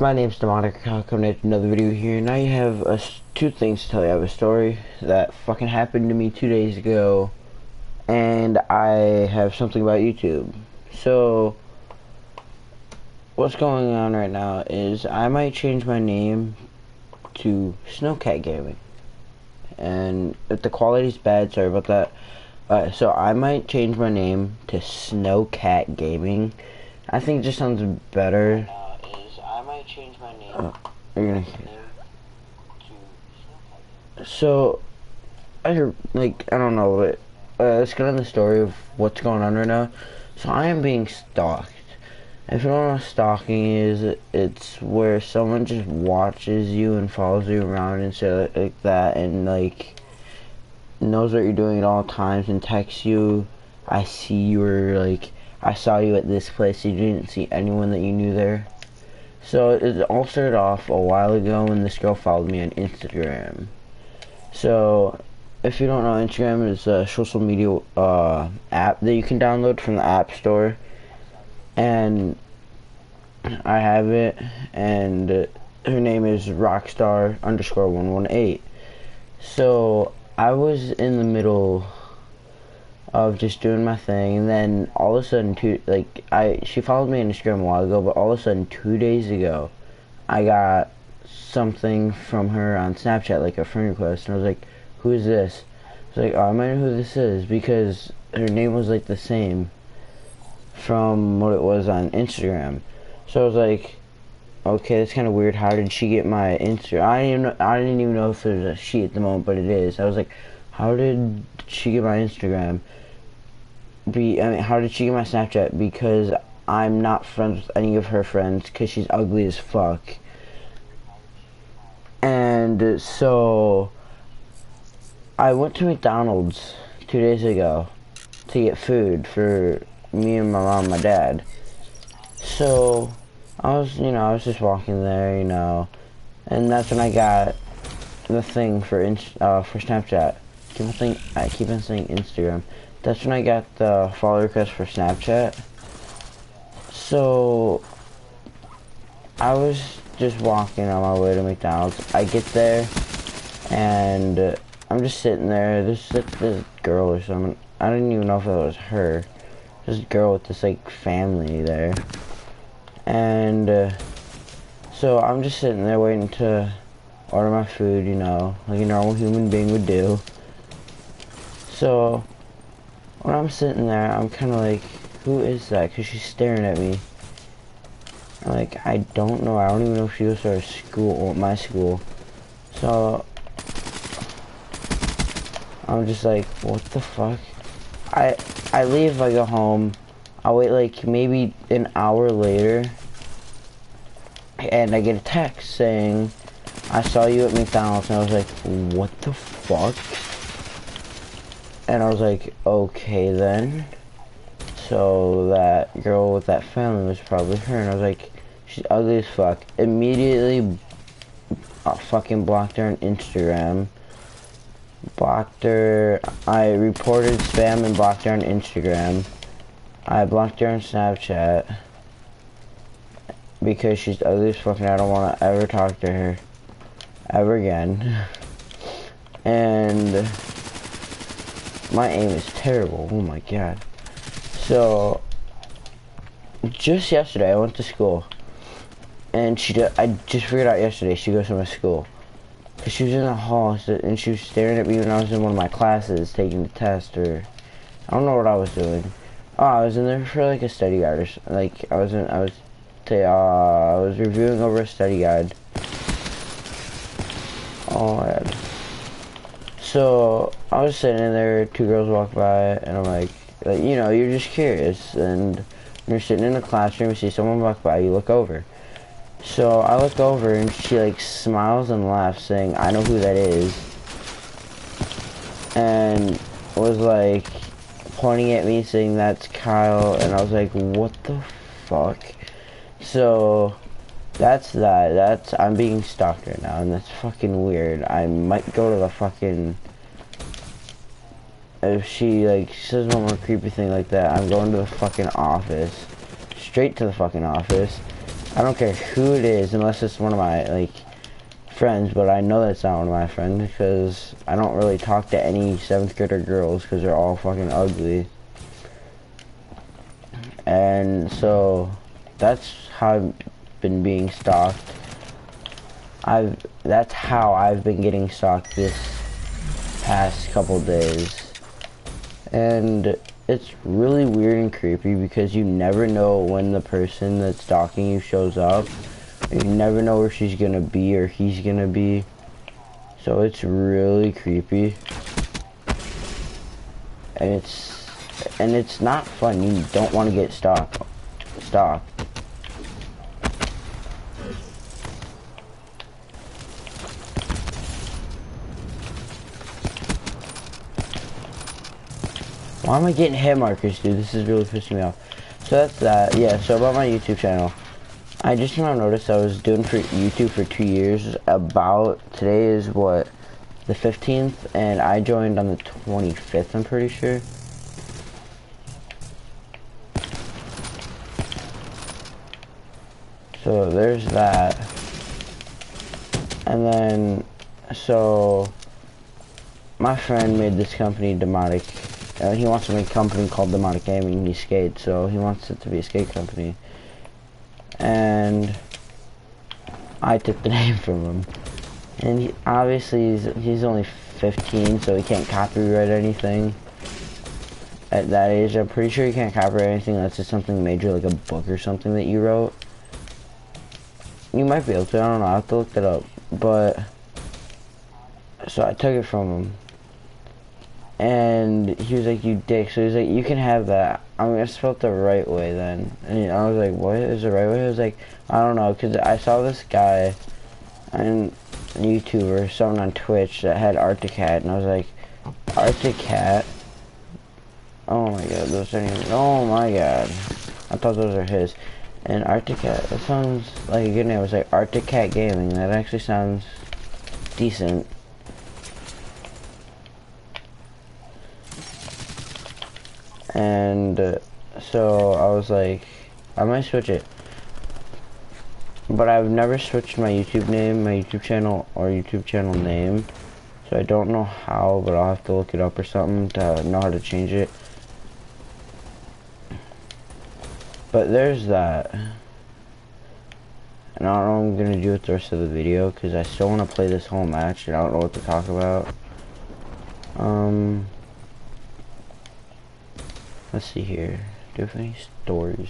My name's Demonic. Welcome to another video here, and I have two things to tell you. I have a story that fucking happened to me 2 days ago, and I have something about YouTube. So, what's going on right now is I might change my name to Snowcat Gaming, and if the quality's bad, sorry about that. So I might change my name to Snowcat Gaming. I think it just sounds better. I might change my name. So, I don't know, but let's get on the story of what's going on right now. So I am being stalked. If you don't know what stalking is, it's where someone just watches you and follows you around and shit like that, and like knows what you're doing at all times and texts you. I see you, or like I saw you at this place. You didn't see anyone that you knew there. So it all started off a while ago when this girl followed me on Instagram. So if you don't know, Instagram is a social media app that you can download from the App Store, and I have it, and her name is Rockstar_118. So I was in the middle of just doing my thing, and then all of a sudden, she followed me on Instagram a while ago, but all of a sudden 2 days ago, I got something from her on Snapchat, like a friend request, and I was like, who is this? I was like, oh, I might know who this is, because her name was like the same from what it was on Instagram. So I was like, okay, that's kind of weird. How did she get my Instagram? I didn't even know if there's a she at the moment, but it is. I was like, how did she get my Instagram? How did she get my Snapchat? Because I'm not friends with any of her friends, because she's ugly as fuck. And so I went to McDonald's 2 days ago to get food for me and my mom and my dad. So I was just walking there, and that's when I got the thing for Snapchat. I keep on saying Instagram. That's when I got the follow request for Snapchat. So I was just walking on my way to McDonald's. I get there, and I'm just sitting there. There's this girl or something. I didn't even know if it was her. This girl with this like family there, and so I'm just sitting there waiting to order my food, like a normal human being would do. So when I'm sitting there, I'm kind of like, who is that? Because she's staring at me. I'm like, I don't know. I don't even know if she goes to our school or my school. So I'm just like, what the fuck? I leave, I go home. I wait like maybe an hour later, and I get a text saying, I saw you at McDonald's, and I was like, what the fuck? And I was like, okay then. So that girl with that family was probably her, and I was like, she's ugly as fuck. Immediately fucking blocked her on Instagram. Blocked her. I reported spam and blocked her on Instagram. I blocked her on Snapchat because she's ugly as fuck, and I don't want to ever talk to her ever again. And my aim is terrible. Oh my god. So just yesterday I went to school, and I just figured out yesterday she goes to my school. Cause she was in the hall, and she was staring at me when I was in one of my classes taking the test, or I don't know what I was doing. Oh, I was in there for like a study guide, or like I was reviewing over a study guide. Oh man. So I was sitting in there, two girls walked by, and I'm like, you're just curious, and when you're sitting in a classroom, you see someone walk by, you look over. So I look over, and she like smiles and laughs, saying, I know who that is, and was like pointing at me, saying, that's Kyle, and I was like, what the fuck? So that's that. I'm being stalked right now, and that's fucking weird. I might go to the fucking, if she like says one more creepy thing like that, I'm going to the fucking office, straight to the fucking office, I don't care who it is, unless it's one of my, like, friends, but I know that's not one of my friends, because I don't really talk to any 7th grader girls, because they're all fucking ugly. And so, that's how I've been being stalked. That's how I've been getting stalked this past couple days. And it's really weird and creepy because you never know when the person that's stalking you shows up. You never know where she's gonna be or he's gonna be. So it's really creepy. And it's not fun. You don't want to get stalked. Why am I getting hit markers, dude? This is really pissing me off. So that's that. Yeah, so about my YouTube channel. I just came out and noticed I was doing for YouTube for 2 years. Today is what? The 15th, and I joined on the 25th, I'm pretty sure. So there's that. And then, so my friend made this company, Demonic. He wants to make a company called Demonic Gaming. He skates, so he wants it to be a skate company. And I took the name from him. And obviously he's only 15, so he can't copyright anything. At that age, I'm pretty sure you can't copyright anything unless it's something major, like a book or something that you wrote. You might be able to, I don't know, I have to look that up. But, so I took it from him. And he was like, you dick. So he was like, you can have that. I'm gonna spell it the right way then. And I was like, what is the right way? He was like, I don't know, because I saw this guy on YouTube or something on Twitch that had Arcticat, and I was like, Arcticat? Oh my god, those aren't even, oh my god. I thought those are his. And Arcticat, that sounds like a good name. It was like Arcticat Gaming. That actually sounds decent. And so I was like, I might switch it. But I've never switched my YouTube name, my YouTube channel, or YouTube channel name. So I don't know how, but I'll have to look it up or something to know how to change it. But there's that. And I don't know what I'm going to do with the rest of the video, because I still want to play this whole match, and I don't know what to talk about. Let's see here. Do I have any stories?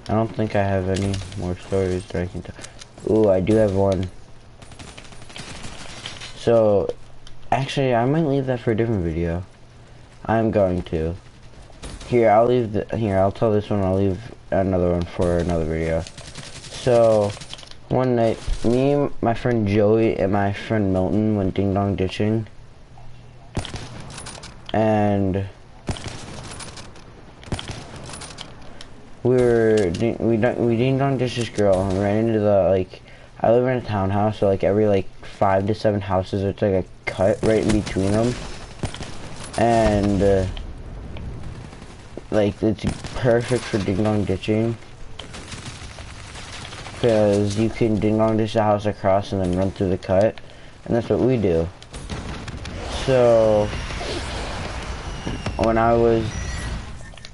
I don't think I have any more stories that I can tell. Ooh, I do have one. So, actually, I might leave that for a different video. I'm going to. Here, I'll tell this one, I'll leave another one for another video. So, one night, me, my friend Joey, and my friend Milton went ding-dong ditching. And we ding-dong ditched this girl and ran into the, like, I live in a townhouse, so like every like 5 to 7 houses, it's like a cut right in between them. And like it's perfect for ding-dong ditching, because you can ding-dong ditch the house across and then run through the cut, and that's what we do. So when I was,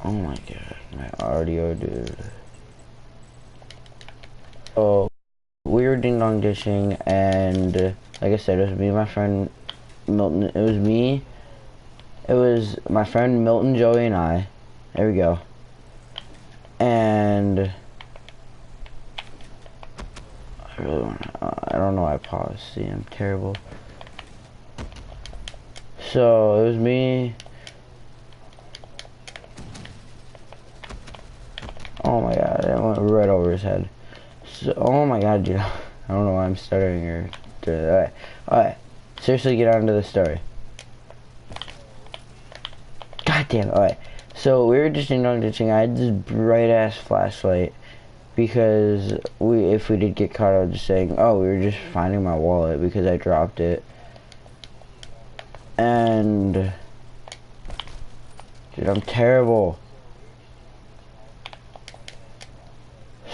oh my god, my audio, dude. So we were ding-dong dishing, and like I said, it was me and my friend Milton. It was my friend Milton, Joey, and I. There we go. And I really wanna, I don't know why I paused. See, I'm terrible. So it was me. Oh my god, it went right over his head. So, oh my god, dude. I don't know why I'm stuttering here. Alright. Seriously, get on to the story. God damn it. Alright. So, we were just ding-dong ditching. I had this bright-ass flashlight. Because if we did get caught, I was just saying, oh, we were just finding my wallet because I dropped it. And dude, I'm terrible.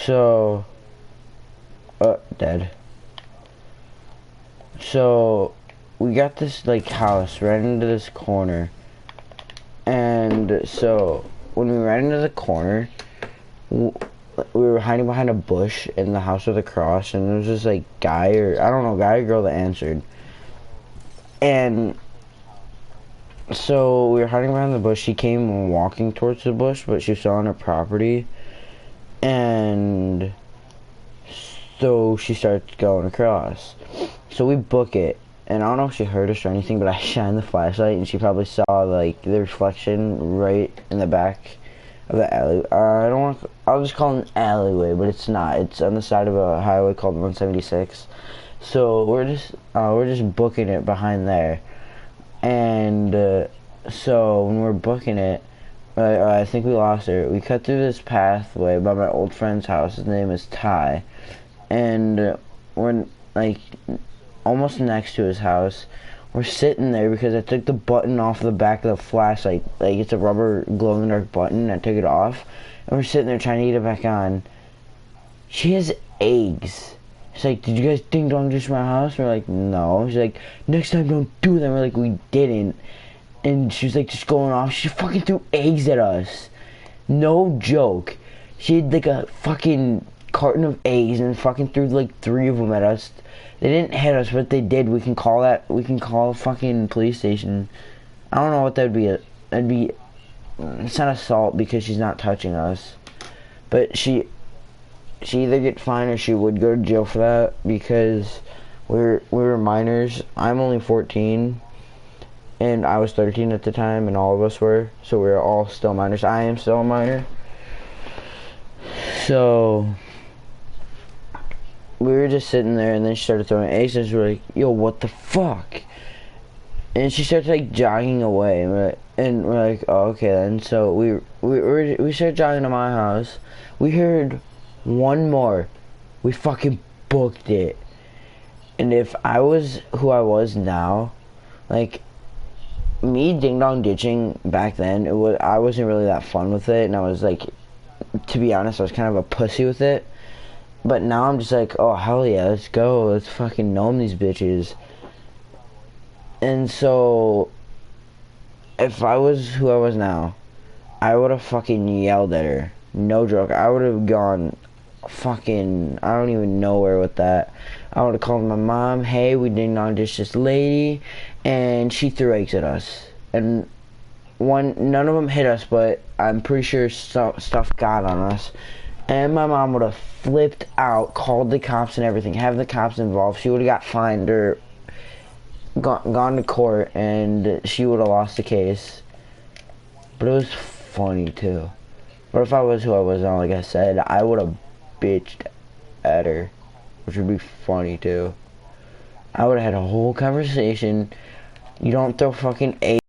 So, dead. So, we got this, like, house right into this corner. And so, when we ran into the corner, we were hiding behind a bush in the house with a cross. And there was this, like, guy or girl that answered. And so, we were hiding behind the bush. She came walking towards the bush, but she was still on her property. And so she starts going across. So we book it, and I don't know if she heard us or anything, but I shined the flashlight, and she probably saw like the reflection right in the back of the alley. I don't want. I'll just call it an alleyway, but it's not. It's on the side of a highway called 176. So we're just booking it behind there, and so when we're booking it. I think we lost her. We cut through this pathway by my old friend's house. His name is Ty. And we're, like, almost next to his house. We're sitting there because I took the button off the back of the flashlight. Like, it's a rubber glow-in-the-dark button. I took it off. And we're sitting there trying to get it back on. She has eggs. She's like, did you guys ding-dong just my house? We're like, no. She's like, next time don't do that. We're like, we didn't. And she was like just going off. She fucking threw eggs at us. No joke. She had like a fucking carton of eggs and fucking threw like 3 of them at us. They didn't hit us, but they did. We can call a fucking police station. I don't know what that would be. It's not assault because she's not touching us. But she either get fined or she would go to jail for that because we were minors. I'm only 14. And I was 13 at the time, and all of us were. So we were all still minors. I am still a minor. So we were just sitting there, and then she started throwing eggs, and we were like, yo, what the fuck? And she started, like, jogging away. And we're like, oh, okay, then. So we started jogging to my house. We heard one more. We fucking booked it. And if I was who I was now, like, me ding-dong ditching back then, I wasn't really that fun with it, and I was like, to be honest, I was kind of a pussy with it. But now I'm just like, oh, hell yeah, let's go, let's fucking gnome these bitches. And so, if I was who I was now, I would have fucking yelled at her. No joke, I would have gone fucking, I don't even know where with that. I would have called my mom, hey, we ding-dong ditched this lady, and she threw eggs at us. And none of them hit us, but I'm pretty sure stuff got on us. And my mom would have flipped out, called the cops and everything, have the cops involved. She would have got fined or gone to court, and she would have lost the case. But it was funny, too. But if I was who I was now, like I said, I would have bitched at her, which would be funny, too. I would have had a whole conversation. You don't throw fucking eggs